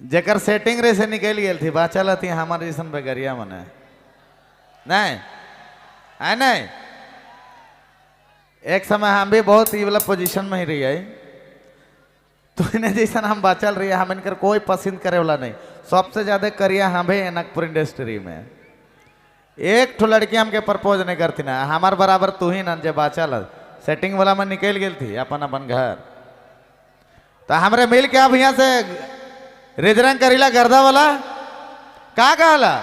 जेकर सेटिंग रे से निकल गई थी बाचल थी हमारे जैसन बेगरिया मने नहीं है नहीं। एक समय हम भी बहुत ही वाला पोजीशन में ही रही है तो इन्हें जैसा हम बाचल रही है हम इनकर कोई पसंद करे वाला नहीं। सबसे ज्यादा करिया हम भी नागपुर इंडस्ट्री में एक ठो लड़की हमके प्रपोज नहीं करती ना हमार बराबर तू ही ना जे बाचल सेटिंग वाला में निकल गई थी अपन अपन घर तो हमरे मिल के अब यहाँ से रिजरंग करीला गर्दा वाला का कहला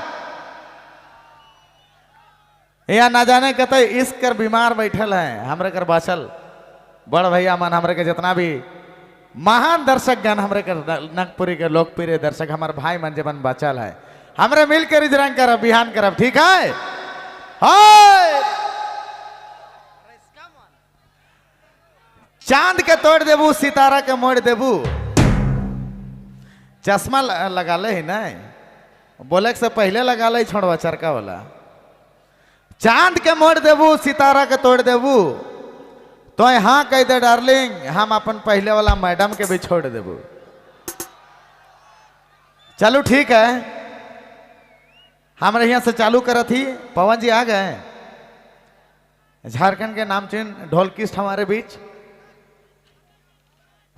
यहाँ ना जाने कहते इस कर बीमार बैठल है हमरे कर बाचल बड़ भैया मन हमरे के जितना भी महान दर्शक गण हमरे के नागपुरी के लोकप्रिय दर्शक हमारे भाई मन जबन बाचल है हमरे मिल के रिजरंग करब बिहान करब ठीक है। चांद के तोड़ देबू सितारा के मोड़ देबू चश्मा लगा ले ही नहीं बोले से पहले लगा ले छोड़वा चरका वाला चांद के मोड़ देबू सितारा के तोड़ देबू तो हाँ कह दे डार्लिंग हम अपन पहले वाला मैडम के भी छोड़ देबू। चलो ठीक है हमारे यहाँ से चालू करा थी पवन जी आ गए झारखंड के नामचीन ढोलकिस्ट हमारे बीच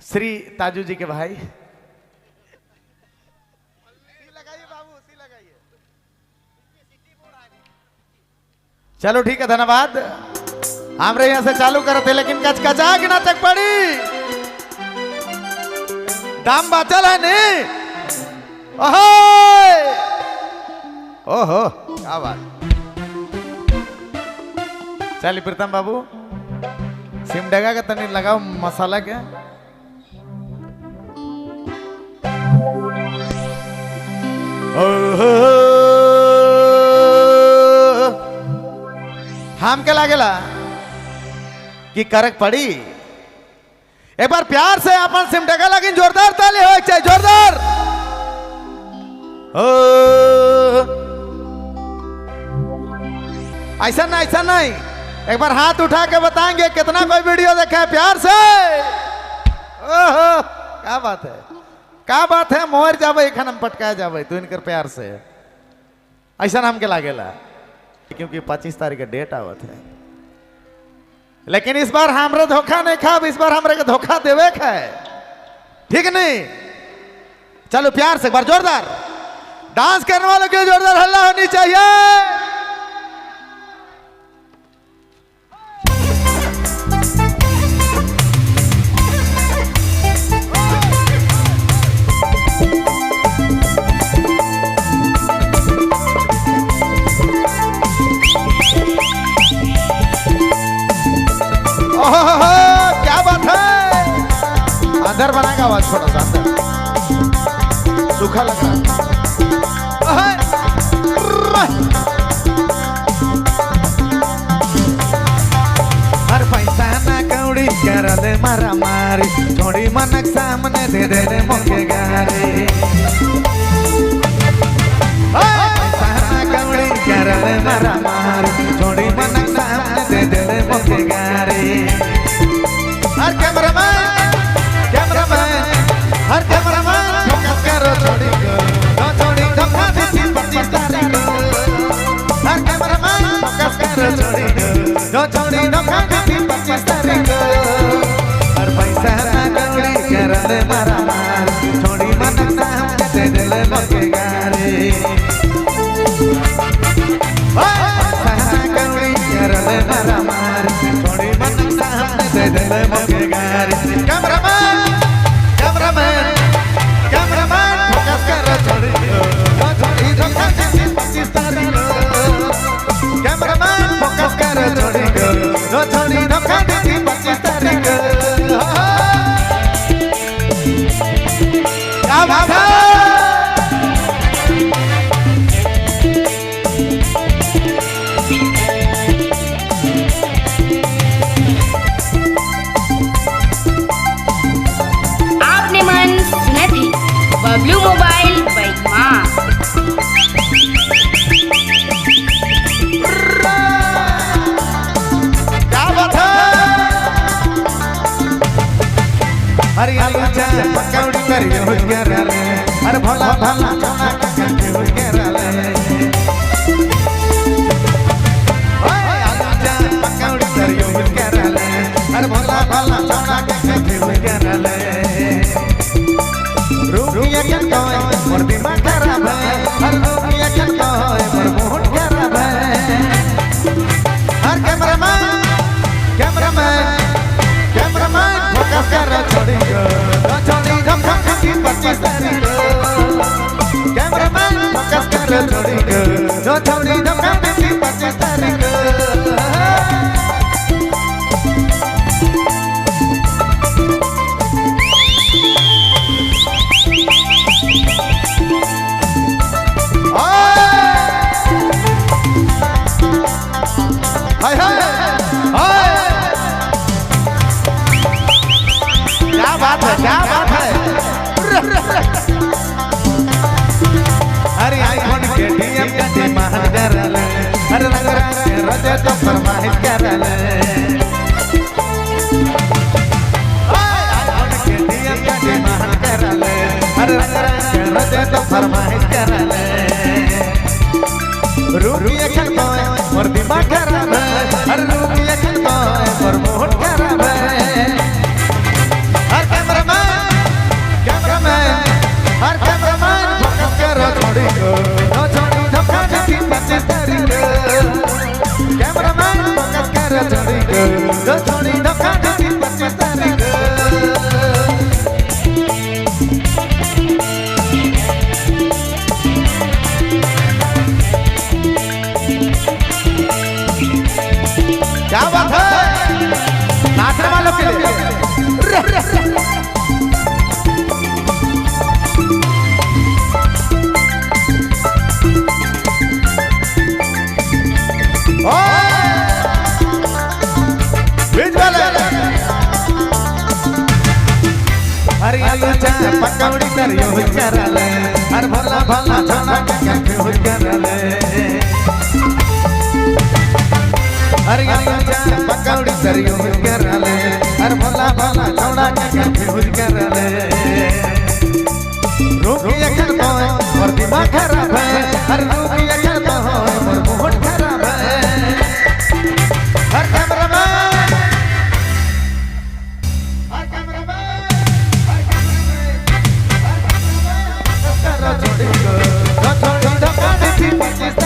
श्री ताजू जी के भाई चलो ठीक है धन्यवाद हमरे यहाँ से चालू करते लेकिन कचकचा की नाचक पड़ी दाम बाचल है नहीं ओहो क्या बात चलिए प्रीतम बाबू सिमडेगा का तनी लगाओ मसाला के हम के लागेला कि करक पड़ी एक बार प्यार से अपन सिमडेगा लगी जोरदार ताली हो चाहिए जोरदार ऐसा नहीं एक बार हाथ उठा के बताएंगे कितना कोई वीडियो देखा है प्यार से। ओहो क्या बात है मोर जावे खनम पटकाया जावे तू इनकर प्यार से ऐसा हमके लागेला क्योंकि 25 तारीख का डेट आवत है लेकिन इस बार हमरे धोखा नहीं खाब इस बार हमरे के धोखा देवे है ठीक नहीं। चलो प्यार से एक बार जोरदार डांस करने वालों के जोरदार हल्ला होनी चाहिए। क्या बात है अंदर बनाएगा आवाज थोड़ा सा अंदर सूखा लग रहा है। हर पैसा ना कौड़ी कर दे मारा मारी थोड़ी मनक सामने दे दे रे मोके गारी पैसा ना कौड़ी कर दे मारा मारी थोड़ी मनक सामने दे दे रे मोके गारी। हर कैमरामैन हर कैमरामैन फोकस करो थोड़ी धोखा देती 25 तारीख हर कैमरामैन फोकस करो थोड़ी धोखा देती 25 तारीख हर पैसा ना कौड़ी कर दे मारा मार थोड़ी मनक सामने दे दे ले मोके गारी पैसा ना कौड़ी कर दे मारा मार थोड़ी मनक सामने दे दे ले मोके गारी। कैमरामैन फोकस करो थोड़ी धोखा देती 25 तारीख कैमरामैन फोकस करो थोड़ी धोखा देती 25 तारीख। क्या बात है बबलू मोबाइल बैठमा क्या बात है हरियाली जा पकौड़ी करियो हो गया रे अरे भला चौना के कंफ्यूज करले ओए आलूचा पकौड़ी तरयूज करले अरे भला भला चौना के कंफ्यूज करले रूपिया के कोई मोर दिमाग खराब है हर रूपिया के कोई मोर मूड खराब है हर कैमरामैन फोकस कर छोड़ी गो छोड़ी धमधम की 25 तारीख कैमरामैन फोकस कर छोड़ी गो छोड़ी धमधम की 25 तारीख हाय हाय क्या बात है अरे आईफोन के डीएम का डिमांड करले अरे नगरा के रोजे तो फरमाइश करले आईफोन के डीएम का डिमांड करले अरे नगरा के रोजे तो फरमाइश करले रूपिया के कोई मोर दिमाग खराब है अरे रूपिया के कोई मोर मूड खराब है हर कैमरामैन फोकस करो छोड़ी गो छोड़ी धमका की 25 तारीख कैमरामैन फोकस करो छोड़ी गो छोड़ी धमका की 25 तारीख क्या बात है नाचने वालों के लिए अरे आलूचा पकौड़ी तरयूज करले अरे भला भला चौना के कंफ्यूज करले अरे आलूचा पकौड़ी तरयूज करले अरे भला भला चौना के कंफ्यूज करले रूपिया के कोई मोर दिमाग खराब है अरे रूपिया के कोई मोर मूड खराब है हर कैमरामैन छोड़ी गो छोड़ी धमका की 25